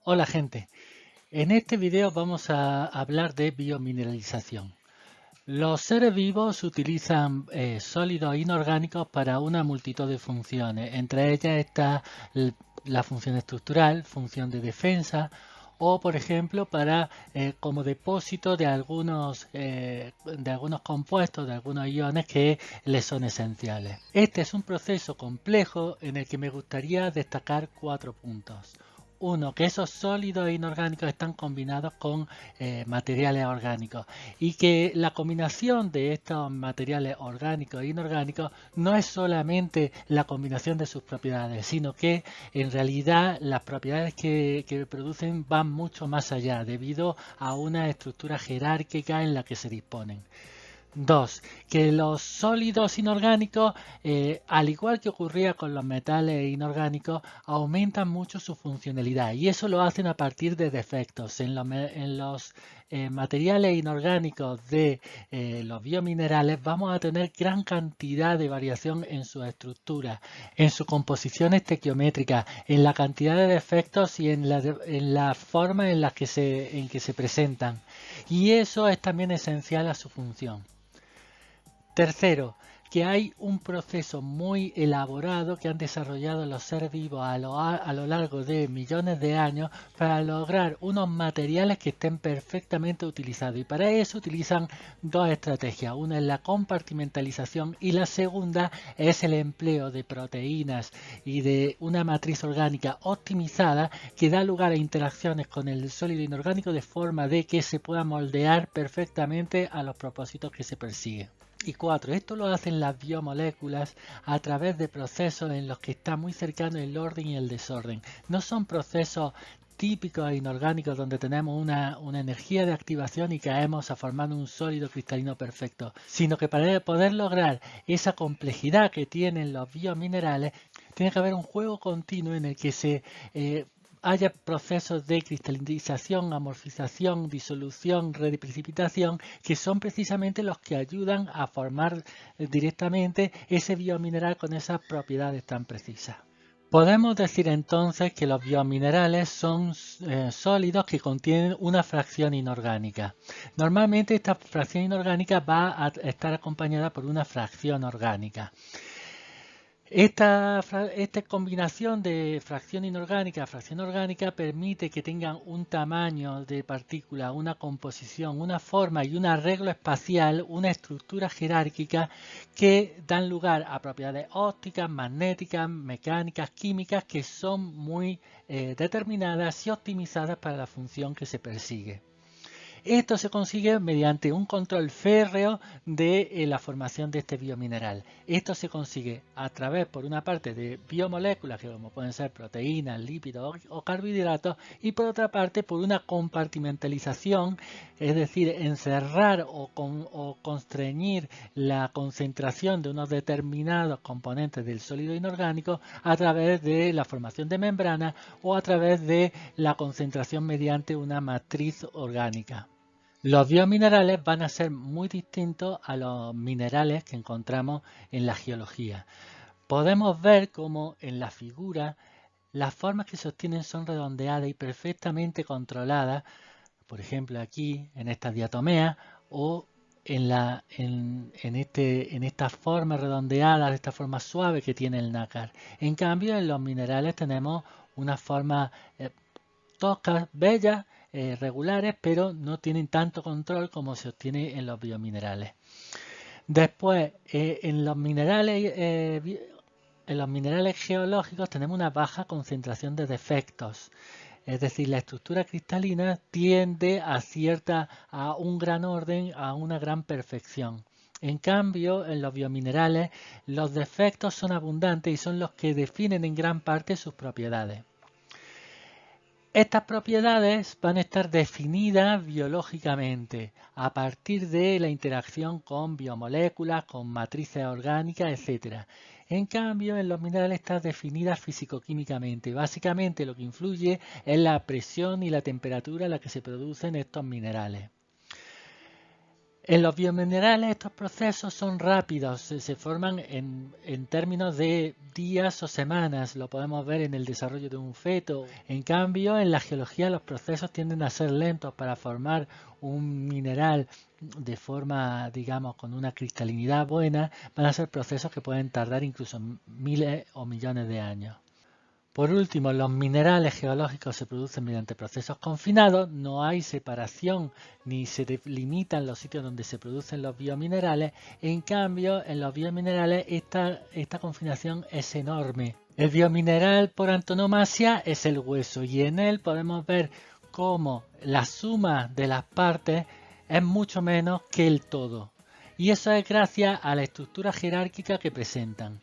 Hola gente, en este video vamos a hablar de biomineralización. Los seres vivos utilizan sólidos inorgánicos para una multitud de funciones. Entre ellas está la función estructural, función de defensa o, por ejemplo, para como depósito de algunos compuestos, de algunos iones que les son esenciales. Este es un proceso complejo en el que me gustaría destacar 4 puntos. Uno, que esos sólidos e inorgánicos están combinados con materiales orgánicos y que la combinación de estos materiales orgánicos e inorgánicos no es solamente la combinación de sus propiedades, sino que en realidad las propiedades que producen van mucho más allá debido a una estructura jerárquica en la que se disponen. Dos, que los sólidos inorgánicos, al igual que ocurría con los metales inorgánicos, aumentan mucho su funcionalidad y eso lo hacen a partir de defectos. En los materiales inorgánicos de los biominerales vamos a tener gran cantidad de variación en su estructura, en su composición estequiométrica, en la cantidad de defectos y en la forma en la que se presentan. Y eso es también esencial a su función. Tercero, que hay un proceso muy elaborado que han desarrollado los seres vivos a lo largo de millones de años para lograr unos materiales que estén perfectamente utilizados. Y para eso utilizan dos estrategias. Una es la compartimentalización y la segunda es el empleo de proteínas y de una matriz orgánica optimizada que da lugar a interacciones con el sólido inorgánico de forma de que se pueda moldear perfectamente a los propósitos que se persiguen. Y 4. Esto lo hacen las biomoléculas a través de procesos en los que está muy cercano el orden y el desorden. No son procesos típicos e inorgánicos donde tenemos una energía de activación y caemos a formar un sólido cristalino perfecto, sino que para poder lograr esa complejidad que tienen los biominerales, tiene que haber un juego continuo en el que haya procesos de cristalización, amorfización, disolución, reprecipitación, que son precisamente los que ayudan a formar directamente ese biomineral con esas propiedades tan precisas. Podemos decir entonces que los biominerales son sólidos que contienen una fracción inorgánica. Normalmente esta fracción inorgánica va a estar acompañada por una fracción orgánica. Esta combinación de fracción inorgánica a fracción orgánica permite que tengan un tamaño de partícula, una composición, una forma y un arreglo espacial, una estructura jerárquica que dan lugar a propiedades ópticas, magnéticas, mecánicas, químicas que son muy determinadas y optimizadas para la función que se persigue. Esto se consigue mediante un control férreo de la formación de este biomineral. Esto se consigue a través, por una parte, de biomoléculas, que como pueden ser proteínas, lípidos o carbohidratos, y por otra parte, por una compartimentalización, es decir, encerrar o constreñir la concentración de unos determinados componentes del sólido inorgánico a través de la formación de membranas o a través de la concentración mediante una matriz orgánica. Los biominerales van a ser muy distintos a los minerales que encontramos en la geología. Podemos ver cómo en la figura las formas que se obtienen son redondeadas y perfectamente controladas, por ejemplo aquí en esta diatomea o en esta forma redondeada, esta forma suave que tiene el nácar. En cambio en los minerales tenemos una forma toscas, bellas, regulares, pero no tienen tanto control como se obtiene en los biominerales. Después, en los minerales geológicos tenemos una baja concentración de defectos. Es decir, la estructura cristalina tiende a un gran orden, a una gran perfección. En cambio, en los biominerales, los defectos son abundantes y son los que definen en gran parte sus propiedades. Estas propiedades van a estar definidas biológicamente a partir de la interacción con biomoléculas, con matrices orgánicas, etc. En cambio, en los minerales están definidas físico-químicamente. Básicamente lo que influye es la presión y la temperatura a la que se producen estos minerales. En los biominerales estos procesos son rápidos, se forman en términos de días o semanas, lo podemos ver en el desarrollo de un feto. En cambio, en la geología los procesos tienden a ser lentos. Para formar un mineral de forma, digamos, con una cristalinidad buena, van a ser procesos que pueden tardar incluso miles o millones de años. Por último, los minerales geológicos se producen mediante procesos confinados, no hay separación ni se delimitan los sitios donde se producen los biominerales. En cambio, en los biominerales esta confinación es enorme. El biomineral por antonomasia es el hueso y en él podemos ver cómo la suma de las partes es mucho menos que el todo. Y eso es gracias a la estructura jerárquica que presentan.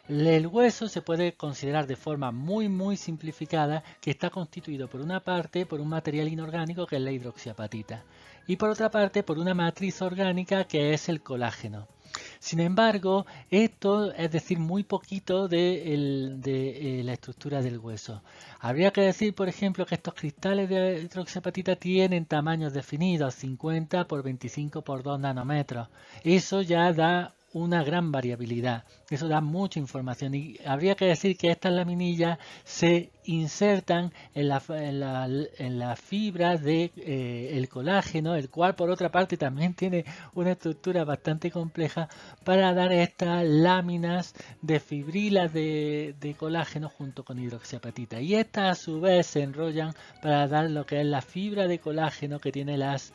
El hueso se puede considerar de forma muy simplificada que está constituido por una parte por un material inorgánico que es la hidroxiapatita y por otra parte por una matriz orgánica que es el colágeno. Sin embargo, esto es decir muy poquito de la estructura del hueso. Habría que decir, por ejemplo, que estos cristales de hidroxiapatita tienen tamaños definidos, 50 por 25 por 2 nanómetros. Eso ya da una gran variabilidad, eso da mucha información y habría que decir que estas laminillas se insertan en la fibra del colágeno, el cual por otra parte también tiene una estructura bastante compleja para dar estas láminas de fibrilas de colágeno junto con hidroxiapatita, y estas a su vez se enrollan para dar lo que es la fibra de colágeno que tiene las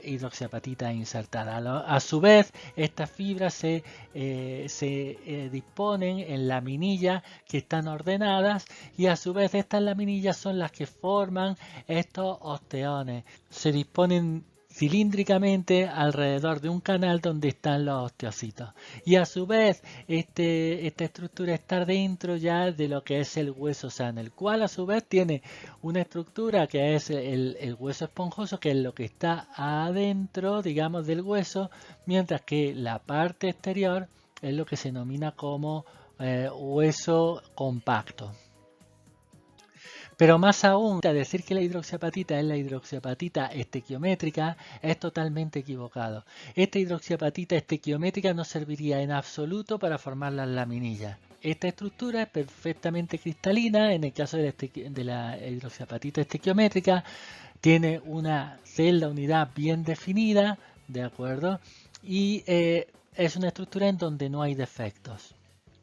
hidroxiapatitas insertadas. A su vez, estas fibras se disponen en laminillas que están ordenadas y a su vez estas laminillas son las que forman estos osteones. Se disponen cilíndricamente alrededor de un canal donde están los osteocitos y a su vez esta estructura está dentro ya de lo que es el hueso sano, el cual a su vez tiene una estructura que es el hueso esponjoso, que es lo que está adentro, digamos, del hueso, mientras que la parte exterior es lo que se denomina como hueso compacto. Pero más aún, decir que la hidroxiapatita es la hidroxiapatita estequiométrica es totalmente equivocado. Esta hidroxiapatita estequiométrica no serviría en absoluto para formar las laminillas. Esta estructura es perfectamente cristalina. En el caso de la hidroxiapatita estequiométrica, tiene una celda unidad bien definida, ¿de acuerdo? Y es una estructura en donde no hay defectos.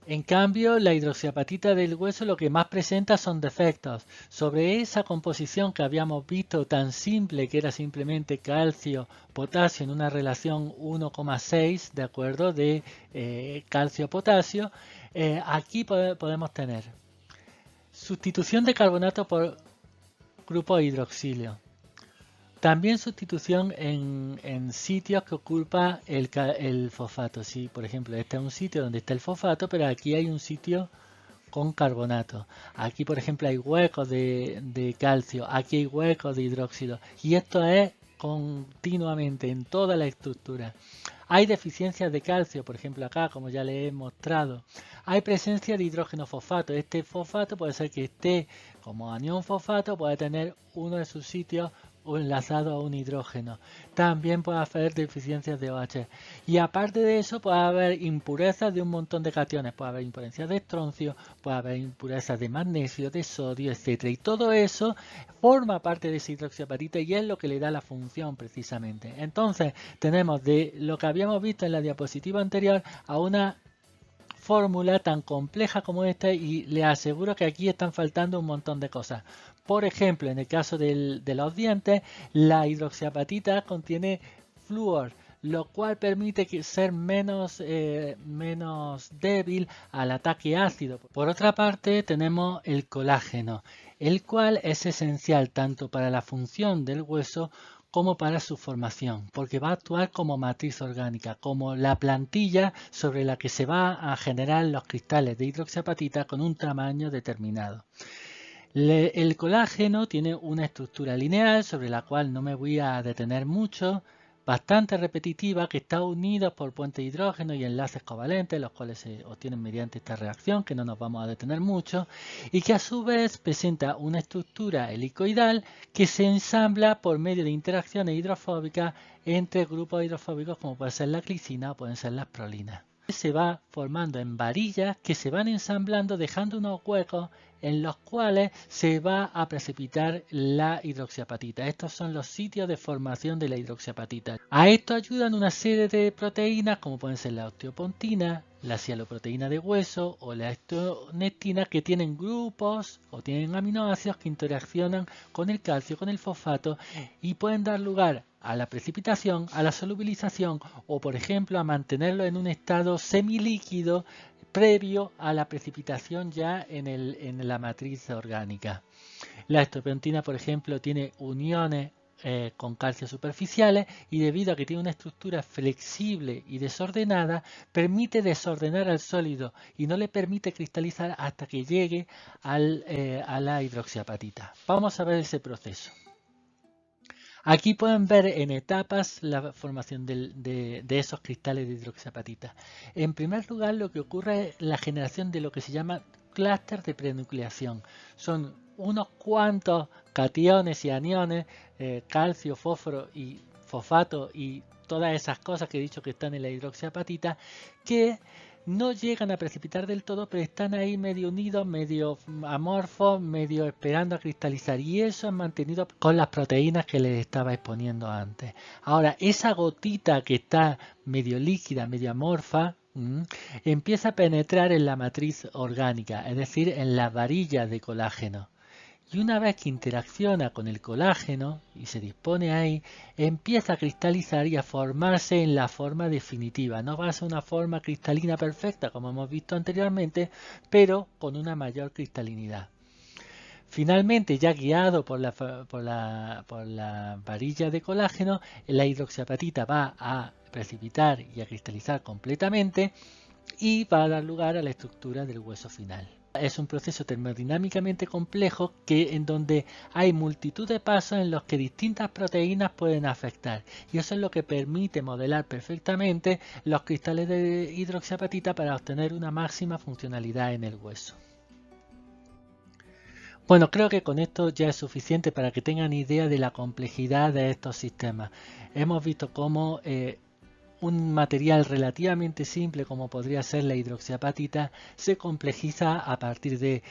En cambio, la hidroxiapatita del hueso lo que más presenta son defectos. Sobre esa composición que habíamos visto tan simple, que era simplemente calcio-potasio en una relación 1,6, ¿de acuerdo? De calcio-potasio, aquí podemos tener sustitución de carbonato por grupo hidroxilio. También sustitución en sitios que ocupa el fosfato. Sí, por ejemplo, este es un sitio donde está el fosfato, pero aquí hay un sitio con carbonato. Aquí, por ejemplo, hay huecos de calcio, aquí hay huecos de hidróxido. Y esto es continuamente en toda la estructura. Hay deficiencias de calcio, por ejemplo acá, como ya les he mostrado. Hay presencia de hidrógeno fosfato. Este fosfato puede ser que esté como anión fosfato, puede tener uno de sus sitios o enlazado a un hidrógeno. También puede haber deficiencias de OH. Y aparte de eso puede haber impurezas de un montón de cationes. Puede haber impurezas de estroncio, puede haber impurezas de magnesio, de sodio, etc. Y todo eso forma parte de esa hidroxiapatita y es lo que le da la función precisamente. Entonces tenemos de lo que habíamos visto en la diapositiva anterior a una fórmula tan compleja como esta, y les aseguro que aquí están faltando un montón de cosas. Por ejemplo, en el caso de los dientes, la hidroxiapatita contiene flúor, lo cual permite ser menos débil al ataque ácido. Por otra parte, tenemos el colágeno, el cual es esencial tanto para la función del hueso como para su formación, porque va a actuar como matriz orgánica, como la plantilla sobre la que se va a generar los cristales de hidroxiapatita con un tamaño determinado. El colágeno tiene una estructura lineal sobre la cual no me voy a detener mucho bastante repetitiva que está unida por puentes de hidrógeno y enlaces covalentes, los cuales se obtienen mediante esta reacción, que no nos vamos a detener mucho, y que a su vez presenta una estructura helicoidal que se ensambla por medio de interacciones hidrofóbicas entre grupos hidrofóbicos como puede ser la glicina o pueden ser las prolinas. Se va formando en varillas que se van ensamblando dejando unos huecos en los cuales se va a precipitar la hidroxiapatita. Estos son los sitios de formación de la hidroxiapatita. A esto ayudan una serie de proteínas como pueden ser la osteopontina, la cialoproteína de hueso o la estonectina, que tienen grupos o tienen aminoácidos que interaccionan con el calcio, con el fosfato, y pueden dar lugar a la precipitación, a la solubilización o, por ejemplo, a mantenerlo en un estado semilíquido previo a la precipitación ya en la matriz orgánica. La osteopontina, por ejemplo, tiene uniones con calcio superficiales y debido a que tiene una estructura flexible y desordenada, permite desordenar al sólido y no le permite cristalizar hasta que llegue a la hidroxiapatita. Vamos a ver ese proceso. Aquí pueden ver en etapas la formación de esos cristales de hidroxiapatita. En primer lugar, lo que ocurre es la generación de lo que se llama clúster de prenucleación. Son unos cuantos cationes y aniones, calcio, fósforo y fosfato y todas esas cosas que he dicho que están en la hidroxiapatita, que no llegan a precipitar del todo, pero están ahí medio unidos, medio amorfos, medio esperando a cristalizar, y eso es mantenido con las proteínas que les estaba exponiendo antes. Ahora, esa gotita que está medio líquida, medio amorfa, empieza a penetrar en la matriz orgánica, es decir, en las varillas de colágeno. Y una vez que interacciona con el colágeno y se dispone ahí, empieza a cristalizar y a formarse en la forma definitiva. No va a ser una forma cristalina perfecta como hemos visto anteriormente, pero con una mayor cristalinidad. Finalmente, ya guiado por la varilla de colágeno, la hidroxiapatita va a precipitar y a cristalizar completamente y va a dar lugar a la estructura del hueso final. Es un proceso termodinámicamente complejo en donde hay multitud de pasos en los que distintas proteínas pueden afectar, y eso es lo que permite modelar perfectamente los cristales de hidroxiapatita para obtener una máxima funcionalidad en el hueso. Bueno, creo que con esto ya es suficiente para que tengan idea de la complejidad de estos sistemas. Hemos visto cómo un material relativamente simple como podría ser la hidroxiapatita se complejiza a partir de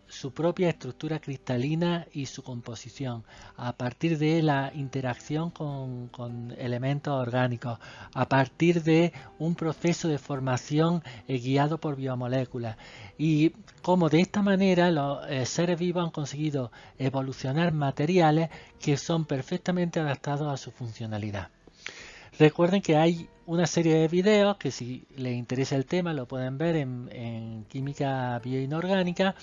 su propia estructura cristalina y su composición, a partir de la interacción con elementos orgánicos, a partir de un proceso de formación guiado por biomoléculas, y cómo de esta manera los seres vivos han conseguido evolucionar materiales que son perfectamente adaptados a su funcionalidad. Recuerden que hay una serie de videos que si les interesa el tema lo pueden ver en química bioinorgánica,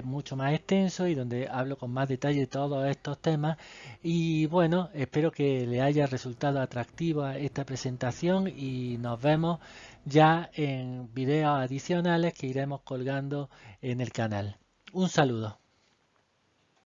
mucho más extenso y donde hablo con más detalle de todos estos temas. Y bueno, espero que les haya resultado atractiva esta presentación y nos vemos ya en videos adicionales que iremos colgando en el canal. Un saludo.